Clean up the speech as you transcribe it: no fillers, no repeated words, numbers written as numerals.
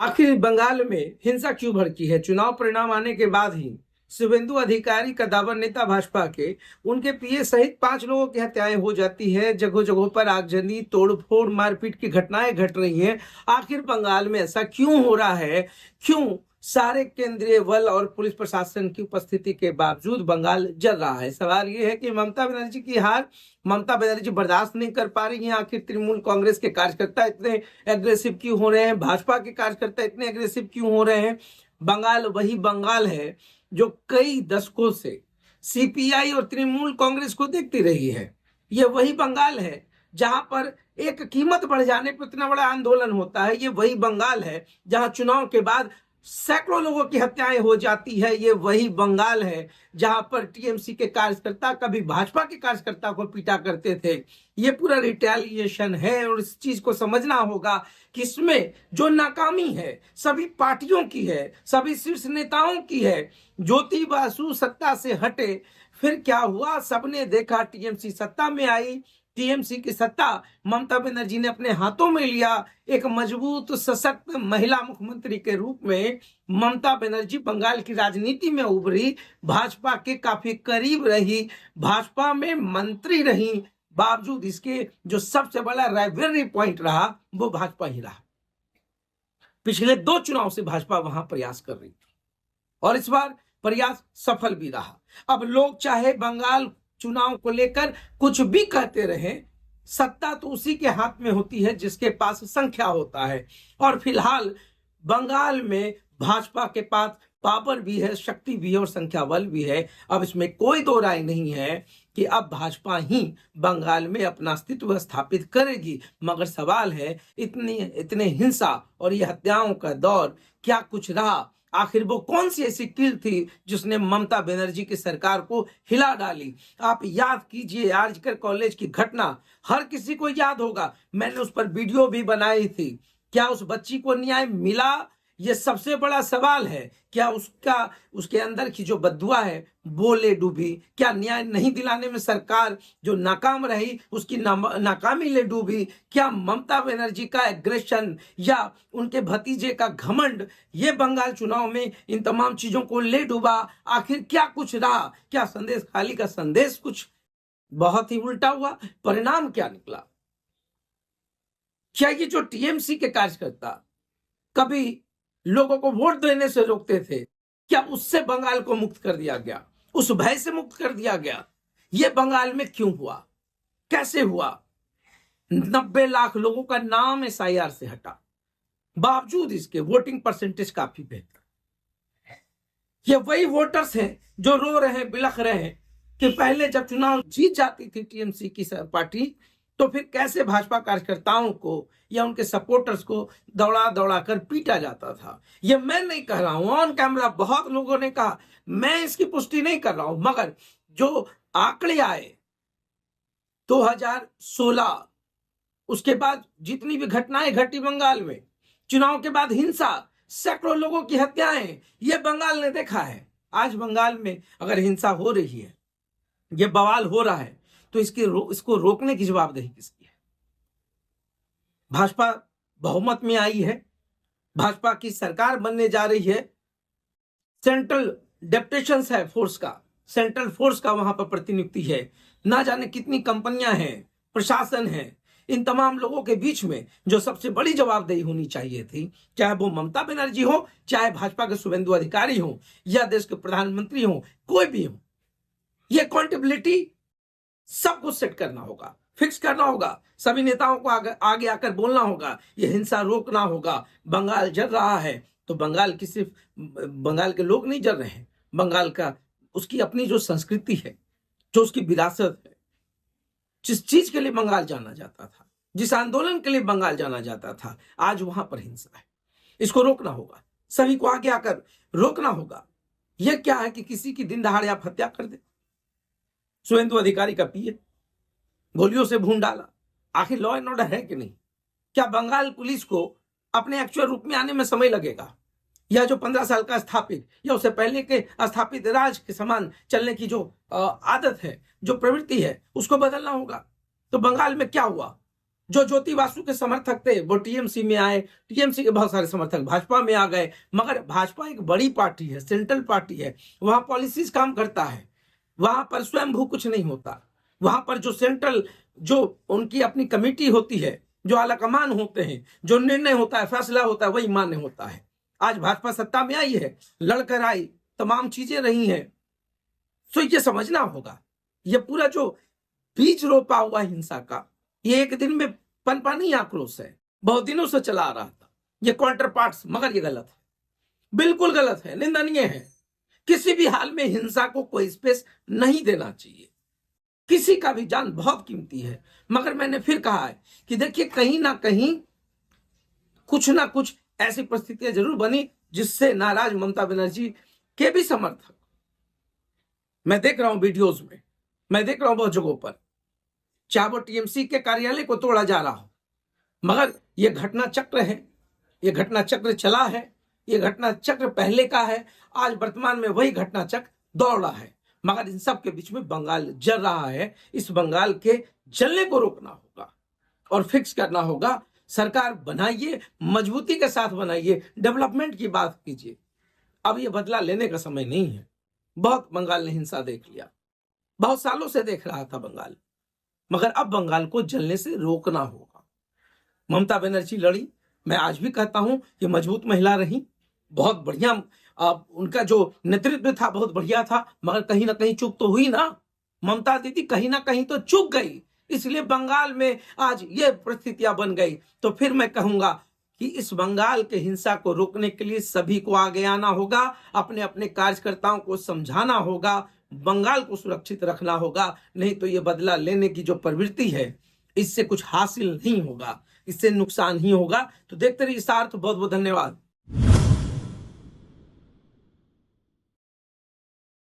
आखिर बंगाल में हिंसा क्यों भड़की है? चुनाव परिणाम आने के बाद ही शुभेंदु अधिकारी का दावा नेता भाजपा के उनके पीए सहित 5 लोगों की हत्याएं हो जाती है। जगह जगहों पर आगजनी, तोड़फोड़, मारपीट की घटनाएं घट रही हैं। आखिर बंगाल में ऐसा क्यों हो रहा है? क्यों सारे केंद्रीय बल और पुलिस प्रशासन की उपस्थिति के बावजूद बंगाल जल रहा है? सवाल यह है कि ममता बनर्जी की हार ममता बनर्जी बर्दाश्त नहीं कर पा रही हैं। आखिर तृणमूल कांग्रेस के कार्यकर्ता इतने एग्रेसिव क्यों हो रहे हैं? भाजपा के कार्यकर्ता इतने एग्रेसिव क्यों हो रहे हैं? बंगाल वही बंगाल है जो कई दशकों से सीपीआई और तृणमूल कांग्रेस को देखती रही है। यह वही बंगाल है जहां पर एक कीमत बढ़ जाने पर इतना बड़ा आंदोलन होता है। ये वही बंगाल है जहां चुनाव के बाद सैकड़ों लोगों की हत्याएं हो जाती है। ये वही बंगाल है जहां पर टीएमसी के कार्यकर्ता कभी भाजपा के कार्यकर्ता को पीटा करते थे। ये पूरा रिटेलिएशन है और इस चीज को समझना होगा कि इसमें जो नाकामी है सभी पार्टियों की है, सभी शीर्ष नेताओं की है। ज्योति बासु सत्ता से हटे, फिर क्या हुआ? सबने देखा, टीएमसी सत्ता में आई। टीएमसी की सत्ता ममता बनर्जी ने अपने हाथों में लिया। एक मजबूत सशक्त महिला मुख्यमंत्री के रूप में ममता बनर्जी बंगाल की राजनीति में उभरी, भाजपा के काफी करीब रही, भाजपा में मंत्री रही। बावजूद इसके जो सबसे बड़ा राइवलरी पॉइंट रहा वो भाजपा ही रहा। पिछले 2 चुनाव से भाजपा वहां प्रयास कर रही थी और इस बार प्रयास सफल भी रहा। अब लोग चाहे बंगाल चुनाव को लेकर कुछ भी कहते रहे, सत्ता तो उसी के हाथ में होती है जिसके पास संख्या होता है। और फिलहाल बंगाल में भाजपा के पास पावर भी है, शक्ति भी है और संख्या बल भी है। अब इसमें कोई दो राय नहीं है कि अब भाजपा ही बंगाल में अपना अस्तित्व स्थापित करेगी। मगर सवाल है, इतने हिंसा और ये हत्याओं का दौर क्या कुछ रहा? आखिर वो कौन सी ऐसी कील थी जिसने ममता बनर्जी की सरकार को हिला डाली? आप याद कीजिए, आर्जिकर कॉलेज की घटना हर किसी को याद होगा। मैंने उस पर वीडियो भी बनाई थी। क्या उस बच्ची को न्याय मिला? ये सबसे बड़ा सवाल है। क्या उसके अंदर की जो बद्दुआ है वो ले डूबी? क्या न्याय नहीं दिलाने में सरकार जो नाकाम रही उसकी नाकामी ले डूबी? क्या ममता बनर्जी का एग्रेशन या उनके भतीजे का घमंड ये बंगाल चुनाव में इन तमाम चीजों को ले डूबा? आखिर क्या कुछ रहा? क्या संदेश खाली का संदेश कुछ बहुत ही उल्टा हुआ? परिणाम क्या निकला? क्या ये जो टीएमसी के कार्यकर्ता कभी लोगों को वोट देने से रोकते थे, क्या उससे बंगाल को मुक्त कर दिया गया? उस भय से मुक्त कर दिया गया? यह बंगाल में क्यों हुआ? कैसे हुआ? 90 लाख लोगों का नाम एसआईआर से हटा, बावजूद इसके वोटिंग परसेंटेज काफी बेहतर। ये वही वोटर्स हैं जो रो रहे हैं, बिलख रहे हैं कि पहले जब चुनाव जीत जाती थी टीएमसी की पार्टी तो फिर कैसे भाजपा कार्यकर्ताओं को या उनके सपोर्टर्स को दौड़ा दौड़ा कर पीटा जाता था। ये मैं नहीं कह रहा हूं, ऑन कैमरा बहुत लोगों ने कहा, मैं इसकी पुष्टि नहीं कर रहा हूं। मगर जो आंकड़े आए 2016, उसके बाद जितनी भी घटनाएं घटी बंगाल में, चुनाव के बाद हिंसा, सैकड़ों लोगों की हत्याएं, ये बंगाल ने देखा है। आज बंगाल में अगर हिंसा हो रही है, ये बवाल हो रहा है, तो इसको रोकने की जवाबदेही किसकी है? भाजपा बहुमत में आई है, भाजपा की सरकार बनने जा रही है, सेंट्रल डेप्यूटेशन है फोर्स का, सेंट्रल फोर्स का वहां पर प्रतिनियुक्ति है, ना जाने कितनी कंपनियां हैं, प्रशासन है। इन तमाम लोगों के बीच में जो सबसे बड़ी जवाबदेही होनी चाहिए थी, चाहे वो ममता बनर्जी हो, चाहे भाजपा के शुभेंदु अधिकारी हो या देश के प्रधानमंत्री हो, कोई भी हो, ये अकाउंटेबिलिटी सब कुछ सेट करना होगा, फिक्स करना होगा। सभी नेताओं को आगे आकर बोलना होगा, ये हिंसा रोकना होगा। बंगाल जल रहा है तो बंगाल की सिर्फ बंगाल के लोग नहीं जल रहे हैं, बंगाल का उसकी अपनी जो संस्कृति है, जो उसकी विरासत है, जिस चीज के लिए बंगाल जाना जाता था, जिस आंदोलन के लिए बंगाल जाना जाता था, आज वहां पर हिंसा है। इसको रोकना होगा, सभी को आगे आकर रोकना होगा। यह क्या है कि किसी की दिन दहाड़े आप हत्या कर दे? शुभेंदु अधिकारी का पीए गोलियों से भून डाला। आखिर लॉ एंड ऑर्डर है कि नहीं? क्या बंगाल पुलिस को अपने एक्चुअल रूप में आने में समय लगेगा? या जो 15 साल का स्थापित या उससे पहले के स्थापित राज के समान चलने की जो आदत है, जो प्रवृत्ति है, उसको बदलना होगा। तो बंगाल में क्या हुआ? जो ज्योति बासु के समर्थक थे वो टीएमसी में आए, टीएमसी के बहुत सारे समर्थक भाजपा में आ गए। मगर भाजपा एक बड़ी पार्टी है, सेंट्रल पार्टी है, वहां पॉलिसीज काम करता है, वहां पर स्वयंभू कुछ नहीं होता। वहां पर जो सेंट्रल, जो उनकी अपनी कमेटी होती है, जो आलाकमान होते हैं, जो निर्णय होता है, फैसला होता है, वही मान्य होता है। आज भाजपा सत्ता में आई है, लड़कर आई, तमाम चीजें रही हैं। तो ये समझना होगा, ये पूरा जो बीज रोपा हुआ हिंसा का, ये एक दिन में पनपा नहीं आक्रोश है, बहुत दिनों से चला आ रहा था। ये काउंटर पार्ट्स, मगर ये गलत है, बिल्कुल गलत है, निंदनीय है। किसी भी हाल में हिंसा को कोई स्पेस नहीं देना चाहिए। किसी का भी जान बहुत कीमती है। मगर मैंने फिर कहा है कि देखिए, कहीं ना कहीं कुछ ना कुछ ऐसी परिस्थितियां जरूर बनी जिससे नाराज ममता बनर्जी के भी समर्थक, मैं देख रहा हूं वीडियोज में, मैं देख रहा हूं बहुत जगहों पर, चाहे वो टीएमसी के कार्यालय को तोड़ा जा रहा हो, मगर यह घटना चक्र है, यह घटना चक्र चला है, यह घटना चक्र पहले का है, आज वर्तमान में वही घटना चक्र दौड़ रहा है। मगर इन सब के बीच में बंगाल जल रहा है। इस बंगाल के जलने को रोकना होगा और फिक्स करना होगा। सरकार बनाइए, मजबूती के साथ बनाइए, डेवलपमेंट की बात कीजिए। अब ये बदला लेने का समय नहीं है। बहुत बंगाल ने हिंसा देख लिया, बहुत सालों से देख रहा था बंगाल, मगर अब बंगाल को जलने से रोकना होगा। ममता बनर्जी लड़ी, मैं आज भी कहता हूं कि मजबूत महिला रही, बहुत बढ़िया, उनका जो नेतृत्व था बहुत बढ़िया था, मगर कहीं ना कहीं चूक तो हुई ना। ममता दीदी कहीं ना कहीं तो चूक गई, इसलिए बंगाल में आज ये परिस्थितियां बन गई। तो फिर मैं कहूंगा कि इस बंगाल के हिंसा को रोकने के लिए सभी को आगे आना होगा, अपने अपने कार्यकर्ताओं को समझाना होगा, बंगाल को सुरक्षित रखना होगा। नहीं तो ये बदला लेने की जो प्रवृत्ति है, इससे कुछ हासिल नहीं होगा, इससे नुकसान ही होगा। तो देखते रहिए सार्थ। बहुत बहुत धन्यवाद।